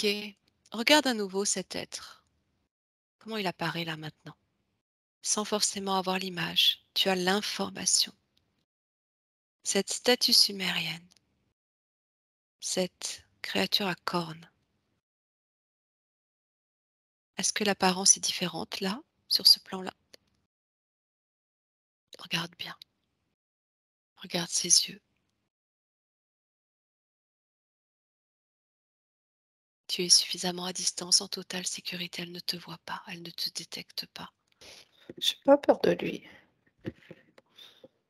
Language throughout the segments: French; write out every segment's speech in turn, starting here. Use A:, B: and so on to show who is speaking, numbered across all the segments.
A: Ok. Regarde à nouveau cet être. Comment il apparaît là maintenant? Sans forcément avoir l'image. Tu as l'information. Cette statue sumérienne, cette créature à cornes, est-ce que l'apparence est différente là, sur ce plan-là? Regarde bien. Regarde ses yeux. Tu es suffisamment à distance, en totale sécurité. Elle ne te voit pas, elle ne te détecte pas.
B: J'ai pas peur de lui.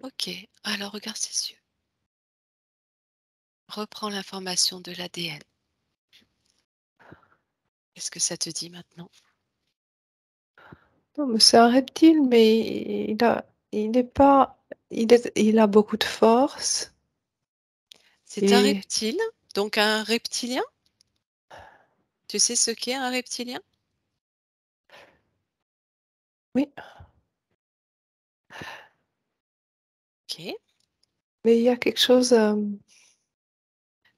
A: Ok, alors regarde ses yeux. Reprends l'information de l'ADN. Qu'est-ce que ça te dit maintenant?
B: Non, mais c'est un reptile, mais il est pas, il a beaucoup de force
A: C'est un
B: et
A: reptile, donc un reptilien? Tu sais ce qu'est un reptilien?
B: oui,
A: Ok.
B: mais il y a quelque chose,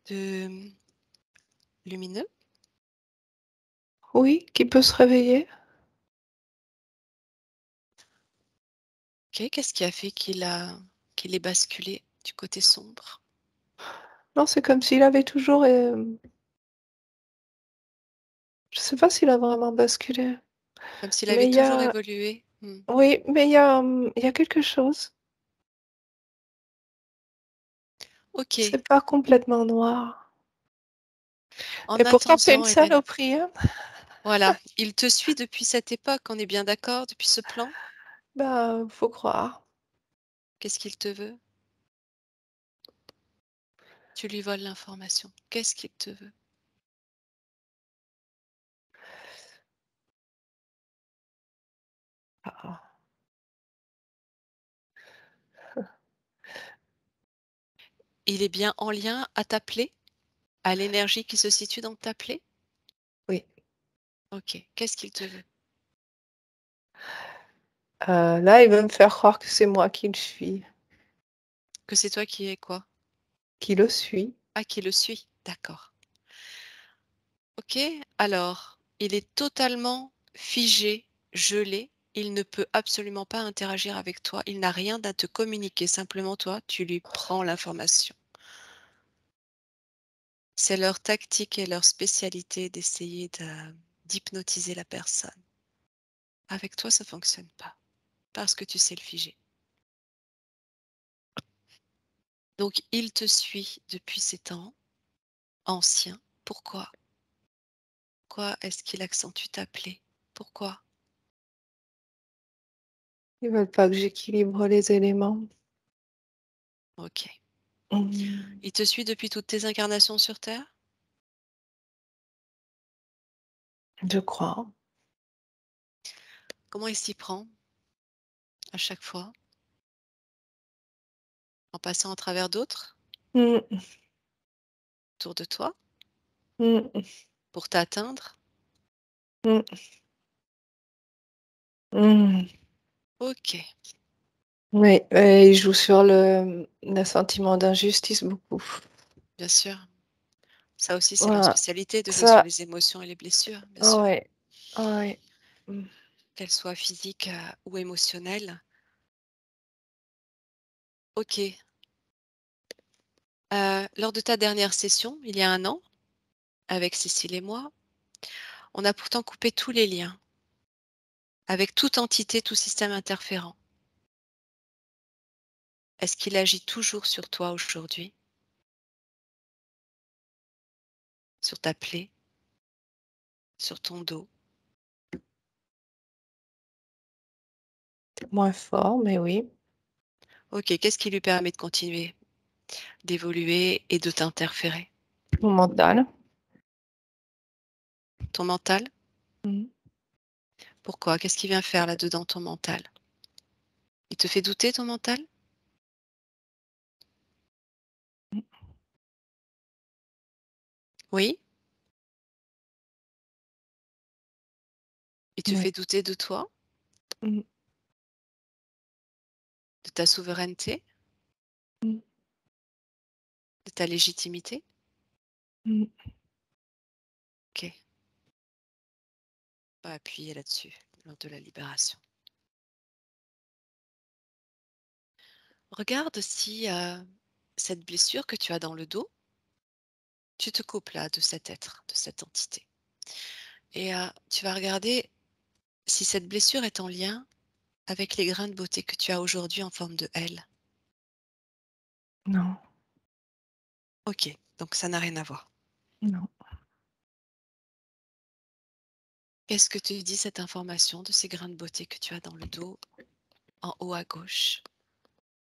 A: De lumineux?
B: oui, qui peut se réveiller.
A: Ok, qu'est-ce qui a fait qu'il ait basculé du côté sombre?
B: Non, c'est comme s'il avait toujours, je sais pas s'il a vraiment basculé,
A: Comme s'il avait
B: mais
A: toujours évolué?
B: oui, mais il y a quelque chose.
A: Ok.
B: C'est pas complètement noir
A: En
B: et pourtant c'est une
A: attendant, Hélène,
B: saloperie, hein.
A: voilà, il te suit depuis cette époque, on est bien d'accord, depuis ce plan?
B: Bah, faut croire.
A: Qu'est-ce qu'il te veut? Tu lui voles l'information. Qu'est-ce qu'il te veut?
B: Ah,
A: Il est bien en lien à ta plaie? À l'énergie qui se situe dans ta plaie?
B: oui,
A: Ok. Qu'est-ce qu'il te veut?
B: là, il veut me faire croire que c'est moi
A: Que c'est toi qui es quoi?
B: qui le suis.
A: Ah, qui le suis. D'accord. Ok. Alors, il est totalement figé, gelé. Il ne peut absolument pas interagir avec toi. Il n'a rien à te communiquer. Simplement, toi, tu lui prends l'information. C'est leur tactique et leur spécialité d'essayer d'hypnotiser la personne. Avec toi, ça fonctionne pas. Parce que tu sais le figer. Donc, il te suit depuis ces temps anciens. Pourquoi? Pourquoi est-ce qu'il accentue ta plaie? Pourquoi?
B: Ils veulent pas que j'équilibre les éléments.
A: Ok.
B: Mmh,
A: Il te suit depuis toutes tes incarnations sur Terre?
B: je crois.
A: Comment il s'y prend à chaque fois? En passant à travers d'autres
B: Mmh,
A: autour de toi
B: mmh,
A: pour t'atteindre?
B: mmh, mmh.
A: Ok,
B: Oui, et il joue sur le sentiment d'injustice beaucoup.
A: bien sûr. Ça aussi, c'est leur
B: Voilà,
A: spécialité de jouer sur
B: ça
A: les émotions et les blessures, bien sûr,
B: ouais, ouais. Mmh.
A: qu'elles soient physiques ou émotionnelles. Ok. Lors de ta dernière session, il y a un an, avec Cécile et moi, on a pourtant coupé tous les liens avec toute entité, tout système interférent. Est-ce qu'il agit toujours sur toi aujourd'hui, sur ta plaie, sur ton dos?
B: Moins fort, mais oui.
A: Ok, qu'est-ce qui lui permet de continuer, d'évoluer et de t'interférer?
B: Mon mental.
A: Ton mental?
B: Mmh.
A: Pourquoi? Qu'est-ce qu'il vient faire là-dedans, ton mental? Il te fait douter, ton mental? Oui? Il te
B: Ouais.
A: fait douter de toi,
B: Mmh,
A: de ta souveraineté,
B: mmh,
A: de ta légitimité?
B: mmh.
A: Ok. va appuyer là-dessus lors de la libération. Regarde si cette blessure que tu as dans le dos, tu te coupes là de cet être, de cette entité. Et tu vas regarder si cette blessure est en lien avec les grains de beauté que tu as aujourd'hui en forme de L.
B: Non,
A: Ok, donc ça n'a rien à voir.
B: non.
A: Qu'est-ce que te dit cette information de ces grains de beauté que tu as dans le dos, en haut à gauche?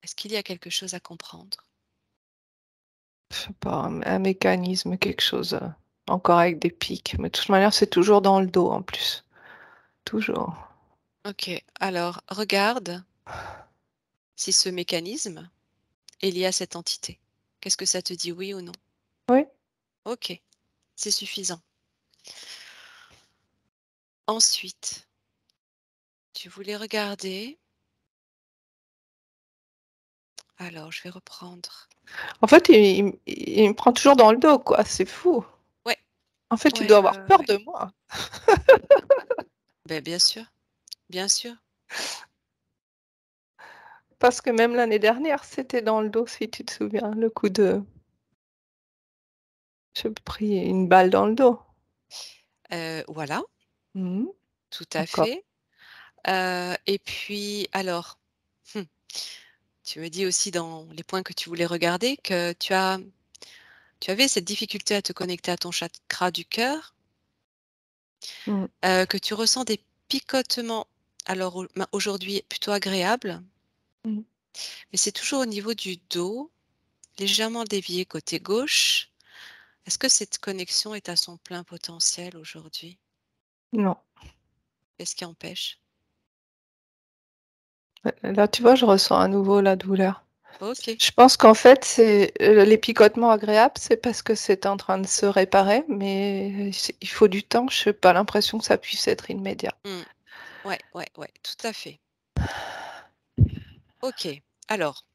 A: Est-ce qu'il y a quelque chose à comprendre?
B: Je sais pas, un mécanisme, quelque chose, encore avec des pics, mais de toute manière, c'est toujours dans le dos en plus, toujours.
A: Ok, alors regarde si ce mécanisme est lié à cette entité. Qu'est-ce que ça te dit, oui ou non?
B: Oui?
A: Ok, c'est suffisant. Ensuite, tu voulais regarder. Alors, je vais reprendre.
B: En fait, il me prend toujours dans le dos, quoi, c'est fou.
A: Ouais,
B: En fait, il
A: ouais,
B: doit
A: ouais,
B: avoir
A: ouais,
B: peur
A: ouais.
B: de moi.
A: Ben, bien sûr, bien sûr.
B: Parce que même l'année dernière, c'était dans le dos, si tu te souviens, le coup de j'ai pris une balle dans le dos.
A: Voilà,
B: Mmh.
A: tout à
B: Encore.
A: fait. Et puis, alors, hmm, tu me dis aussi dans les points que tu voulais regarder que tu avais cette difficulté à te connecter à ton chakra du cœur,
B: Mmh.
A: que tu ressens des picotements, alors aujourd'hui plutôt agréables,
B: Mmh.
A: mais c'est toujours au niveau du dos, légèrement dévié côté gauche. Est-ce que cette connexion est à son plein potentiel aujourd'hui?
B: Non.
A: Qu'est-ce qui empêche?
B: Là, tu vois, je ressens à nouveau la douleur.
A: OK.
B: Je pense qu'en fait, c'est, les picotements agréables, c'est parce que c'est en train de se réparer, mais il faut du temps. Je n'ai pas l'impression que ça puisse être immédiat.
A: Mmh. Ouais, ouais, ouais, tout à fait. OK. Alors,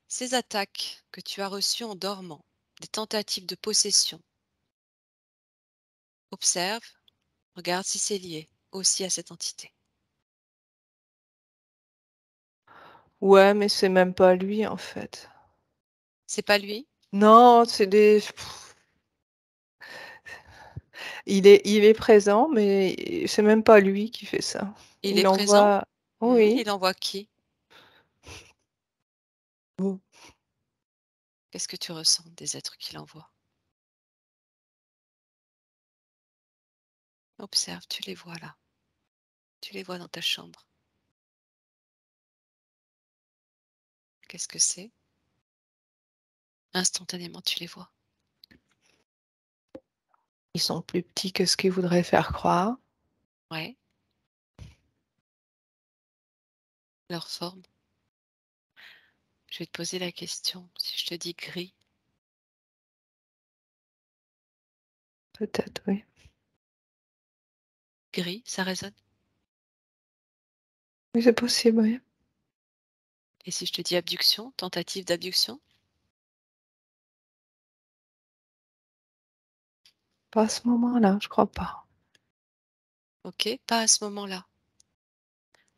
A: ces attaques que tu as reçues en dormant, des tentatives de possession, observe, regarde si c'est lié aussi à cette entité.
B: Ouais, mais c'est même pas lui, en fait.
A: C'est pas lui?
B: Non, c'est des il est présent, mais c'est même pas lui qui fait ça.
A: Il est
B: Il
A: présent?
B: envoie
A: Mmh.
B: oui.
A: Il envoie qui?
B: Mmh.
A: Qu'est-ce que tu ressens des êtres qu'il envoie? Observe, tu les vois là. Tu les vois dans ta chambre. Qu'est-ce que c'est? Instantanément, tu les vois.
B: Ils sont plus petits que ce qu'ils voudraient faire croire.
A: Ouais, leur forme. Je vais te poser la question. Si je te dis gris,
B: Peut-être, oui.
A: gris, ça résonne?
B: Oui, c'est possible, oui.
A: Et si je te dis abduction, tentative d'abduction?
B: Pas à ce moment-là, je crois pas.
A: OK, pas à ce moment-là.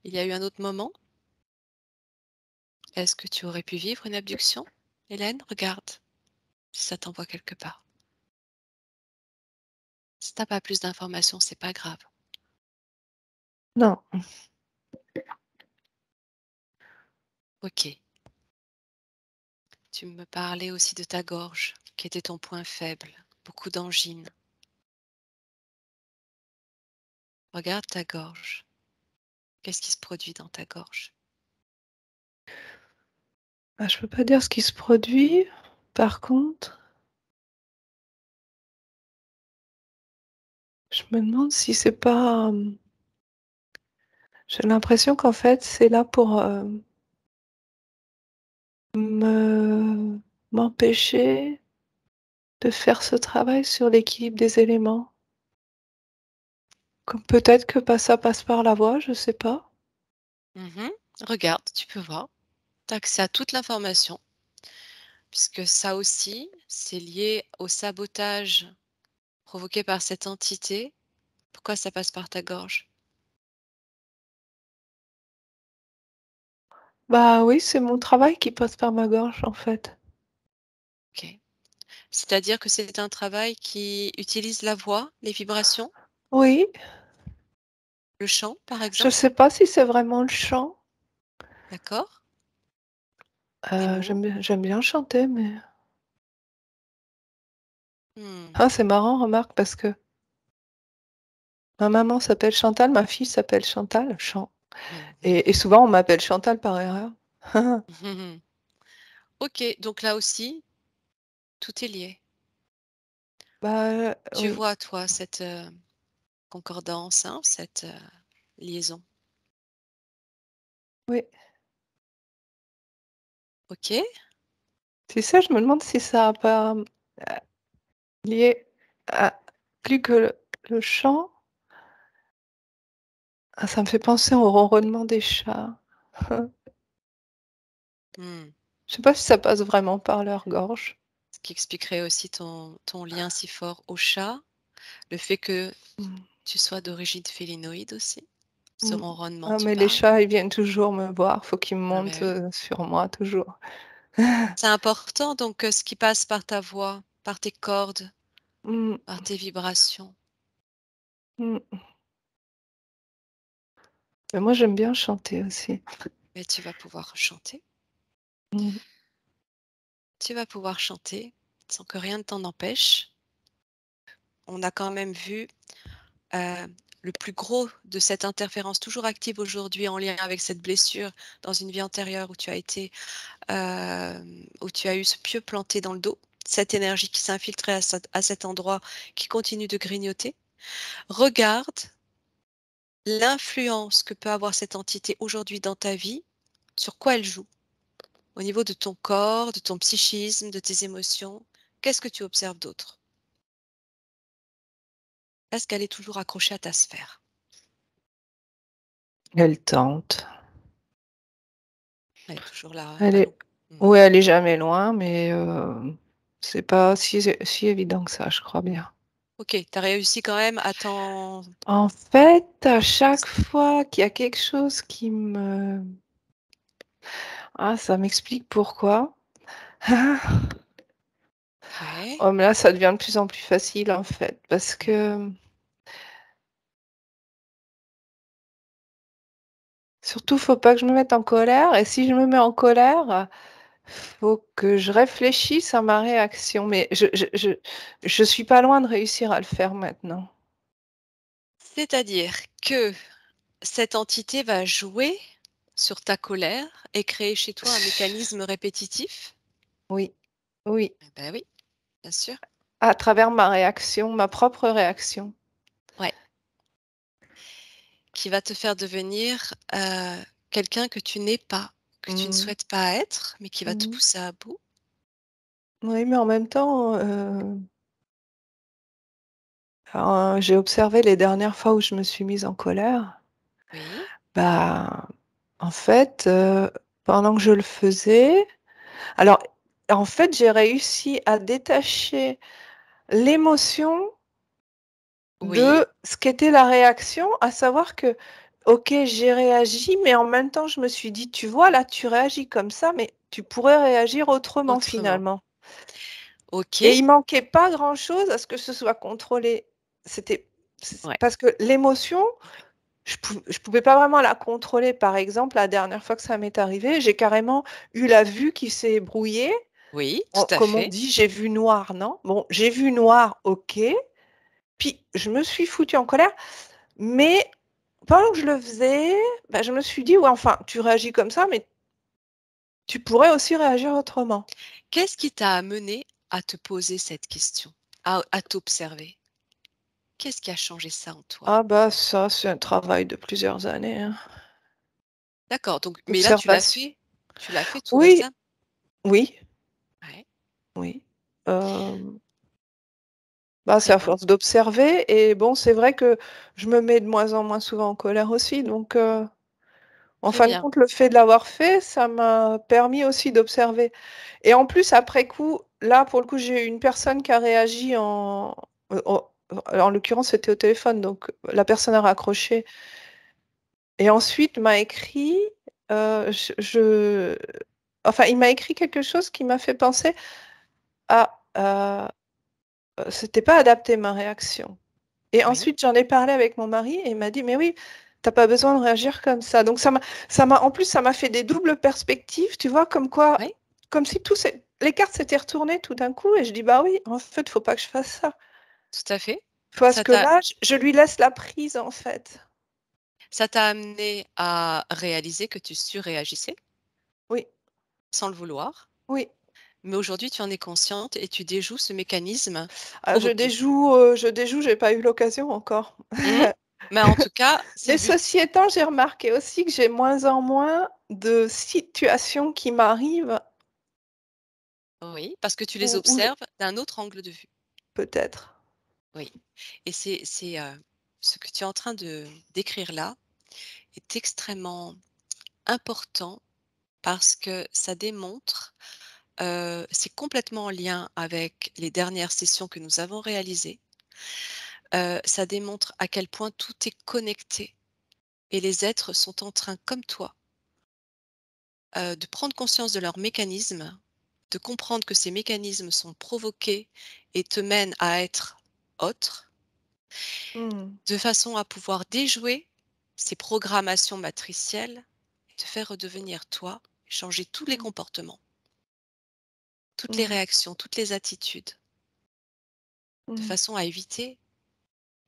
A: Il y a eu un autre moment? Est-ce que tu aurais pu vivre une abduction? Hélène, regarde si ça t'envoie quelque part. Si t'as pas plus d'informations, c'est pas grave.
B: Non.
A: OK. Tu me parlais aussi de ta gorge, qui était ton point faible, beaucoup d'angines. Regarde ta gorge. Qu'est-ce qui se produit dans ta gorge?
B: Bah, je peux pas dire ce qui se produit. Par contre, je me demande si c'est pas, j'ai l'impression qu'en fait, c'est là pour, me m'empêcher de faire ce travail sur l'équilibre des éléments. Comme peut-être que ça passe par la voix, je sais pas.
A: Mhm. Regarde, tu peux voir. Tu as accès à toute l'information, puisque ça aussi, c'est lié au sabotage provoqué par cette entité, pourquoi ça passe par ta gorge?
B: Bah oui, c'est mon travail qui passe par ma gorge, en fait.
A: OK. C'est-à-dire que c'est un travail qui utilise la voix, les vibrations,
B: Oui,
A: le chant, par
B: je
A: exemple?
B: sais pas si c'est vraiment le chant.
A: D'accord. Les mots?
B: J'aime bien chanter, mais
A: Mmh.
B: ah, c'est marrant, remarque, parce que ma maman s'appelle Chantal, ma fille s'appelle Chantal, Chan
A: Mmh mh.
B: et souvent on m'appelle Chantal par erreur.
A: OK, donc là aussi, tout est lié.
B: Bah,
A: Tu
B: oui,
A: vois, toi, cette, concordance, hein, cette, liaison.
B: oui.
A: OK.
B: C'est ça, je me demande si ça a pas, lié à plus que le chant. Ah, ça me fait penser au ronronnement des chats.
A: Mmh.
B: Je sais pas si ça passe vraiment par leur gorge.
A: Ce qui expliquerait aussi ton lien si fort au chat, le fait que
B: Mmh,
A: tu sois d'origine félinoïde aussi. Ce
B: mmh.
A: ronronnement
B: Ah
A: te
B: mais les
A: parle?
B: chats, ils viennent toujours me voir, faut qu'ils
A: Ah bah,
B: montent,
A: oui.
B: sur moi toujours.
A: C'est important donc ce qui passe par ta voix, par tes cordes,
B: Mmh,
A: par tes vibrations.
B: mmh. Mais moi, j'aime bien chanter aussi.
A: Mais tu vas pouvoir chanter,
B: Mmh.
A: tu vas pouvoir chanter sans que rien ne t'en empêche. On a quand même vu, heu, le plus gros de cette interférence toujours active aujourd'hui en lien avec cette blessure dans une vie antérieure où tu as été, où tu as eu ce pieu planté dans le dos. Cette énergie qui s'est infiltrée à cet endroit, qui continue de grignoter. Regarde l'influence que peut avoir cette entité aujourd'hui dans ta vie, sur quoi elle joue? Au niveau de ton corps, de ton psychisme, de tes émotions, qu'est-ce que tu observes d'autre? Est-ce qu'elle est toujours accrochée à ta sphère?
B: Elle tente.
A: Elle est toujours là,
B: Elle
A: allô?
B: est
A: Mmh.
B: ouais, elle est jamais loin, mais c'est pas si évident que ça, je crois bien.
A: OK, tu as réussi quand même à t'en
B: En fait, à chaque fois qu'il y a quelque chose qui me ça m'explique pourquoi.
A: ouais,
B: Oh mais là, ça devient de plus en plus facile, en fait, parce
A: mmh,
B: que surtout, faut pas que je me mette en colère et si je me mets en colère, faut que je réfléchisse à ma réaction, mais je suis pas loin de réussir à le faire maintenant.
A: c'est-à-dire que cette entité va jouer sur ta colère et créer chez toi un mécanisme répétitif?
B: Oui, oui,
A: Eh bah, oui, bien sûr.
B: à travers ma réaction, ma propre réaction.
A: Ouais, qui va te faire devenir, quelqu'un que tu n'es pas, que tu ne
B: Mmh.
A: souhaites pas être, mais qui va te
B: Mmh.
A: pousser à bout.
B: Oui, mais en même temps, j'ai observé les dernières fois où je me suis mise en colère,
A: Oui,
B: bah, en fait, pendant que je le faisais alors, en fait, j'ai réussi à détacher l'émotion
A: oui,
B: de ce qu'était la réaction, à savoir que, OK, j'ai réagi, mais en même temps, je me suis dit: «Tu vois, là, tu réagis comme ça, mais tu pourrais réagir autrement,
A: autrement.
B: finalement».
A: OK,
B: Et il manquait pas grand-chose à ce que ce soit contrôlé. C'était c
A: ouais,
B: parce que l'émotion, je pouvais pas vraiment la contrôler. Par exemple, la dernière fois que ça m'est arrivé, j'ai carrément eu la vue qui s'est brouillée.
A: oui,
B: On
A: tout à
B: comme on
A: fait.
B: dit: «J'ai vu noir», non? Bon, j'ai vu noir, OK, puis je me suis foutue en colère, mais pendant que je le faisais, bah, je me suis dit: «Ouais, enfin, tu réagis comme ça, mais tu pourrais aussi réagir autrement».
A: Qu'est-ce qui t'a amené à te poser cette question? À t'observer? Qu'est-ce qui a changé ça en toi?
B: Ah bah, ça, c'est un travail de plusieurs années, hein.
A: D'accord, donc mais là
B: Observation.
A: tu l'as fait tout
B: Oui,
A: récemment?
B: oui,
A: Ouais,
B: oui. Hem, Bah, c'est
A: très
B: à
A: bien,
B: force d'observer et bon, c'est vrai que je me mets de moins en moins souvent en colère aussi donc en
A: très
B: fin de
A: bien.
B: compte, le fait de l'avoir fait, ça m'a permis aussi d'observer et en plus, après coup, là, pour le coup, j'ai eu une personne qui a réagi en l'occurrence, c'était au téléphone, donc la personne a raccroché et ensuite m'a écrit, je enfin, il m'a écrit quelque chose qui m'a fait penser à, c'était pas adapté ma réaction et
A: Oui,
B: ensuite j'en ai parlé avec mon mari et il m'a dit: «Mais oui, tu as pas besoin de réagir comme ça». Donc ça m'a en plus, ça m'a fait des doubles perspectives, tu vois? Comme quoi,
A: oui,
B: comme si tout s'est les cartes s'étaient retournées tout d'un coup et je dis: «Bah oui, en fait, faut pas que je fasse ça».
A: tout à fait.
B: Parce
A: Ça
B: que
A: t'a
B: là, je lui laisse la prise, en fait.
A: ça t'a amené à réaliser que tu surréagissais
B: Oui,
A: sans le vouloir,
B: oui.
A: mais aujourd'hui tu en es consciente et tu déjoues ce mécanisme
B: Ah,
A: provoqué.
B: je déjoue, j'ai pas eu l'occasion encore.
A: Mmh. Mais en tout cas, c'est
B: Mais
A: le but.
B: ceci étant, j'ai remarqué aussi que j'ai moins en moins de situations qui m'arrivent
A: Oui, parce que tu les
B: où je
A: observes d'un autre angle de vue.
B: peut-être.
A: Oui, et ce que tu es en train de décrire là est extrêmement important parce que ça démontre, c'est complètement en lien avec les dernières sessions que nous avons réalisées. Ça démontre à quel point tout est connecté et les êtres sont en train, comme toi, de prendre conscience de leurs mécanismes, de comprendre que ces mécanismes sont provoqués et te mènent à être autre,
B: Mmh.
A: de façon à pouvoir déjouer ces programmations matricielles et te faire redevenir toi, et changer tous les
B: Mmh.
A: comportements, toutes les
B: Mmh.
A: réactions, toutes les attitudes, de
B: Mmh.
A: façon à éviter,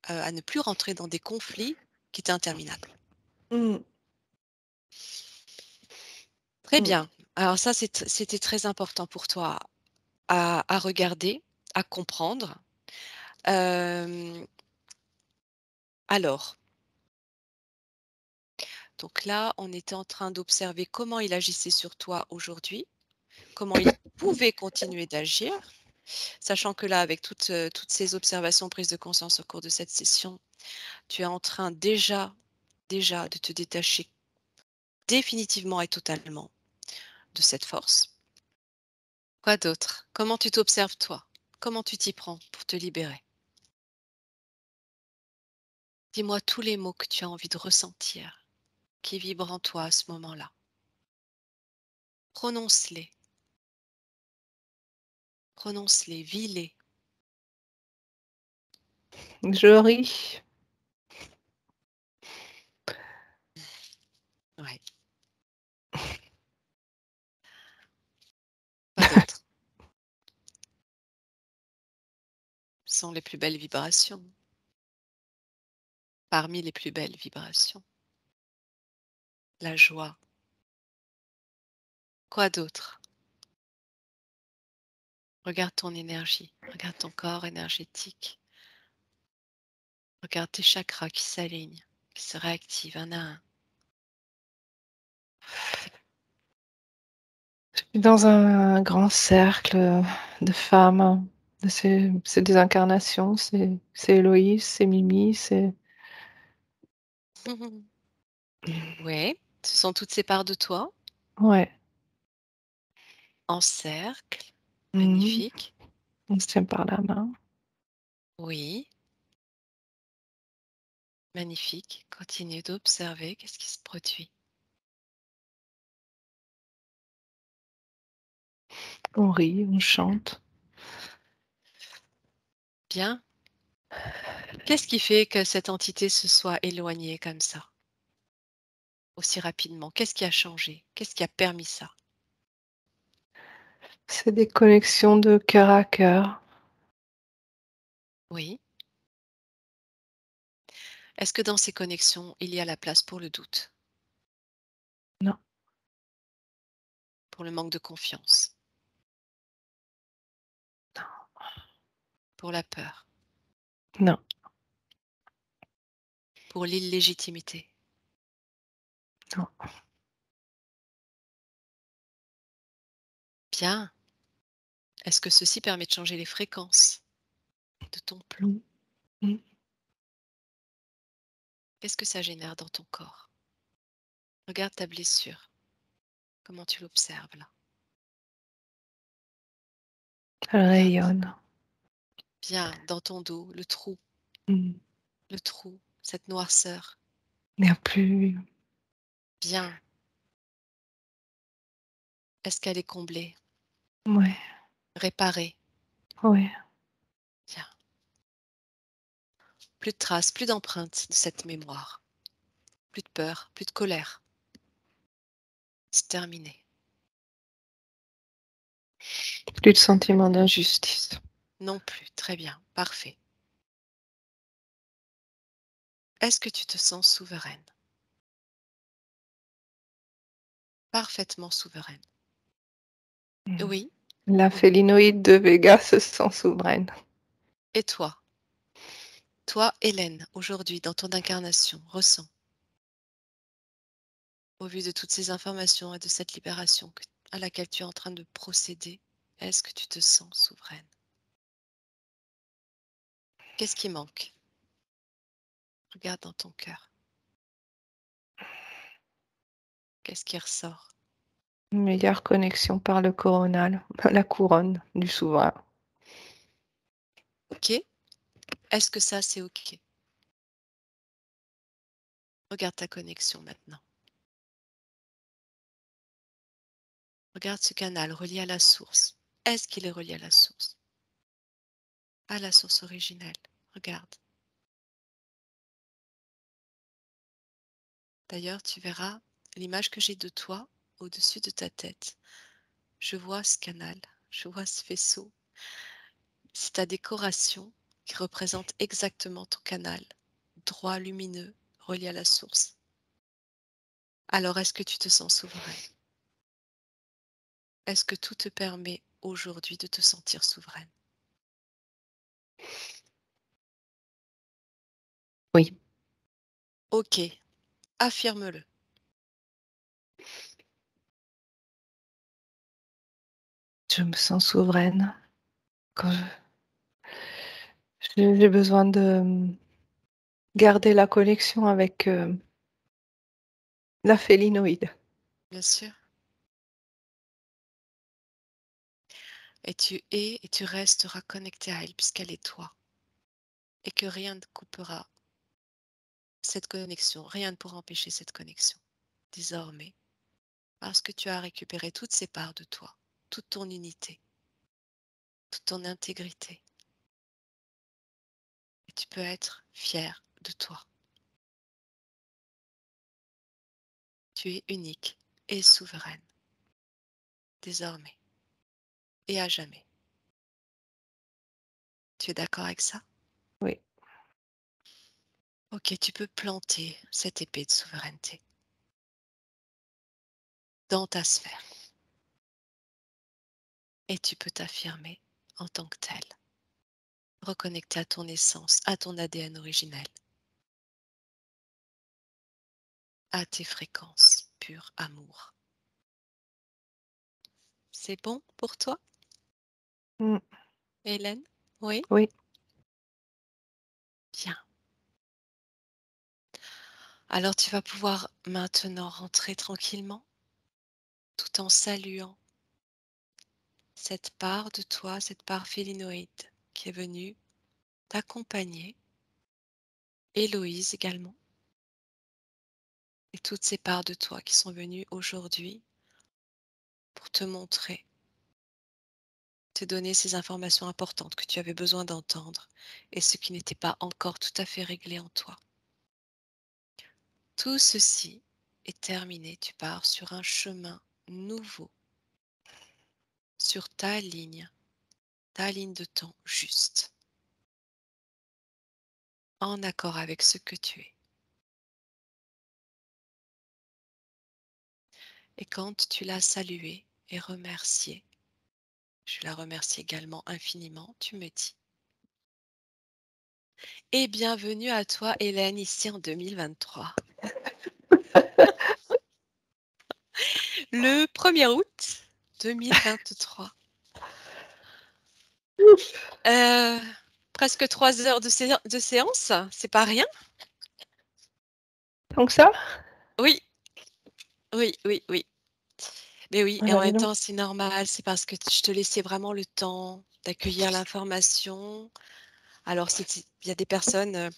A: à ne plus rentrer dans des conflits qui étaient interminables.
B: Mmh.
A: Très
B: Mmh.
A: bien. Alors ça, c'était très important pour toi à regarder, à comprendre. Hem, alors, donc là, on était en train d'observer comment il agissait sur toi aujourd'hui, comment il pouvait continuer d'agir, sachant que là, avec toutes ces observations, prises de conscience au cours de cette session, tu es en train déjà de te détacher définitivement et totalement de cette force. Quoi d'autre? Comment tu t'observes toi? Comment tu t'y prends pour te libérer? Dis-moi tous les mots que tu as envie de ressentir, qui vibrent en toi à ce moment-là. Prononce-les, prononce-les, vis-les.
B: Je ris.
A: Ouais, quoi d'autre? Ce sont les plus belles vibrations, parmi les plus belles vibrations. La joie. Quoi d'autre? Regarde ton énergie, regarde ton corps énergétique, regarde tes chakras qui s'alignent, qui se réactivent un à un.
B: Je suis dans un grand cercle, de femmes, de c'est des incarnations, c'est Héloïse, c'est Mimi, c'est
A: Ouais, ce sont toutes ces parts de toi
B: ouais.
A: en cercle.
B: Mmh.
A: Magnifique.
B: On se tient par la main.
A: Oui, magnifique. Continue d'observer qu'est-ce qui se produit.
B: On rit, on chante.
A: Bien. Qu'est-ce qui fait que cette entité se soit éloignée comme ça, aussi rapidement? Qu'est-ce qui a changé? Qu'est-ce qui a permis ça?
B: C'est des connexions de cœur à cœur.
A: Oui. Est-ce que dans ces connexions, il y a la place pour le doute,
B: Non,
A: pour le manque de confiance, pour la peur,
B: non,
A: pour l'illégitimité?
B: non.
A: Bien. Est-ce que ceci permet de changer les fréquences de ton plan?
B: Mmh. Mmh.
A: Qu'est-ce que ça génère dans ton corps? Regarde ta blessure. Comment tu l'observes là?
B: Elle
A: Bien,
B: rayonne.
A: bien, dans ton dos, le trou.
B: Mmh.
A: le trou, cette noirceur.
B: Il n'y a plus
A: Bien. Est-ce qu'elle est comblée?
B: ouais,
A: Réparée?
B: ouais.
A: Bien. Plus de traces, plus d'empreintes de cette mémoire. Plus de peur, plus de colère. C'est terminé.
B: Plus de sentiment d'injustice.
A: Non plus. Très bien. Parfait. Est-ce que tu te sens souveraine? Parfaitement souveraine.
B: Mmh.
A: Oui
B: La
A: ou non?
B: félinoïde de Vega se sent souveraine.
A: Et toi? Toi, Hélène, aujourd'hui, dans ton incarnation, ressens, au vu de toutes ces informations et de cette libération à laquelle tu es en train de procéder, est-ce que tu te sens souveraine? Qu'est-ce qui manque? Regarde dans ton cœur. Qu'est-ce qui ressort?
B: Une meilleure connexion par le coronal, la couronne du souverain.
A: OK? Est-ce que ça, c'est OK? Regarde ta connexion maintenant. Regarde ce canal relié à la source. Est-ce qu'il est relié à la source? À la source originelle. Regarde. D'ailleurs, tu verras l'image que j'ai de toi au-dessus de ta tête. Je vois ce canal, je vois ce faisceau. C'est ta décoration qui représente exactement ton canal, droit, lumineux, relié à la source. Alors, est-ce que tu te sens souveraine? Est-ce que tout te permet aujourd'hui de te sentir souveraine?
B: Oui,
A: Ok, affirme-le.
B: je me sens souveraine quand j'ai besoin de, garder la connexion avec, la félinoïde.
A: Bien sûr. Et tu es et tu resteras connecté à elle puisqu'elle est toi. Et que rien ne coupera cette connexion, rien ne pourra empêcher cette connexion. Désormais, parce que tu as récupéré toutes ces parts de toi, toute ton unité, toute ton intégrité. Et tu peux être fier de toi. Tu es unique et souveraine, désormais et à jamais. Tu es d'accord avec ça?
B: Oui,
A: Ok, tu peux planter cette épée de souveraineté dans ta sphère et tu peux t'affirmer en tant que tel, reconnecter à ton essence, à ton ADN originel, à tes fréquences pur amour. C'est bon pour toi,
B: mmh,
A: Hélène? Oui?
B: oui,
A: Bien. Alors tu vas pouvoir maintenant rentrer tranquillement tout en saluant cette part de toi, cette part félinoïde qui est venue t'accompagner, Héloïse également, et toutes ces parts de toi qui sont venues aujourd'hui pour te montrer, te donner ces informations importantes que tu avais besoin d'entendre et ce qui n'était pas encore tout à fait réglé en toi. Tout ceci est terminé, tu pars sur un chemin nouveau, sur ta ligne de temps juste, en accord avec ce que tu es. Et quand tu l'as salué et remercié, je la remercie également infiniment, tu me dis. Et bienvenue à toi, Hélène, ici en 2023. Le 1er août 2023. Euh, presque 3 heures de séance, c'est pas rien?
B: donc ça?
A: Oui, oui, oui, oui. Mais oui,
B: Ah
A: et en
B: bah, dis
A: même
B: donc.
A: temps, c'est normal, c'est parce que je te laissais vraiment le temps d'accueillir l'information Alors il y a des personnes,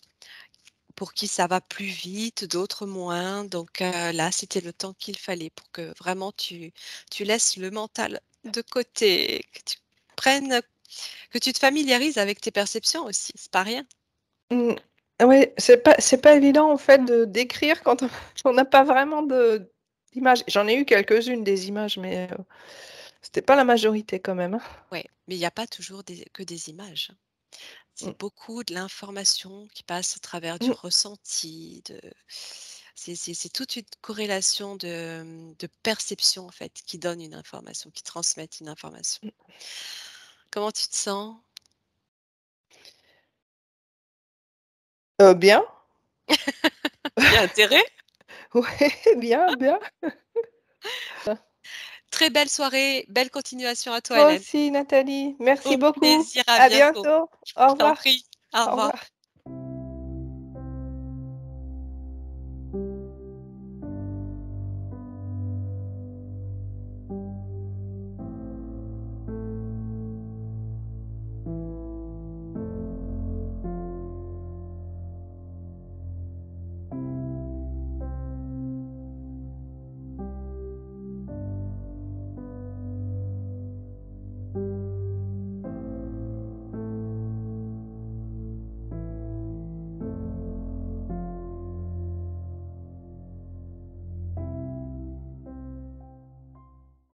A: pour qui ça va plus vite, d'autres moins. Donc là, c'était le temps qu'il fallait pour que vraiment tu laisses le mental de côté, prennes que tu te familiarises avec tes perceptions aussi, c'est pas rien.
B: Mmh. Ouais, c'est pas évident en fait de d'écrire quand on on n'a pas vraiment d'images. J'en ai eu quelques-unes des images, mais c'était pas la majorité quand même, hein.
A: Ouais, mais il y a pas toujours que des images, hein.
B: Mmh.
A: C'est beaucoup de l'information qui passe au travers du
B: Mmh.
A: ressenti, c'est toute une corrélation de perception, en fait, qui donne une information, qui transmettent une information. Comment tu te sens?
B: Bien.
A: Il y a intérêt.
B: Ouais, bien, bien.
A: Très belle soirée, belle continuation à toi,
B: Toi
A: Hélène.
B: aussi Nathalie, merci
A: Au
B: beaucoup.
A: plaisir, à
B: À
A: bientôt.
B: bientôt. Au
A: Je t'en
B: revoir.
A: prie. Au
B: Au
A: revoir.
B: revoir.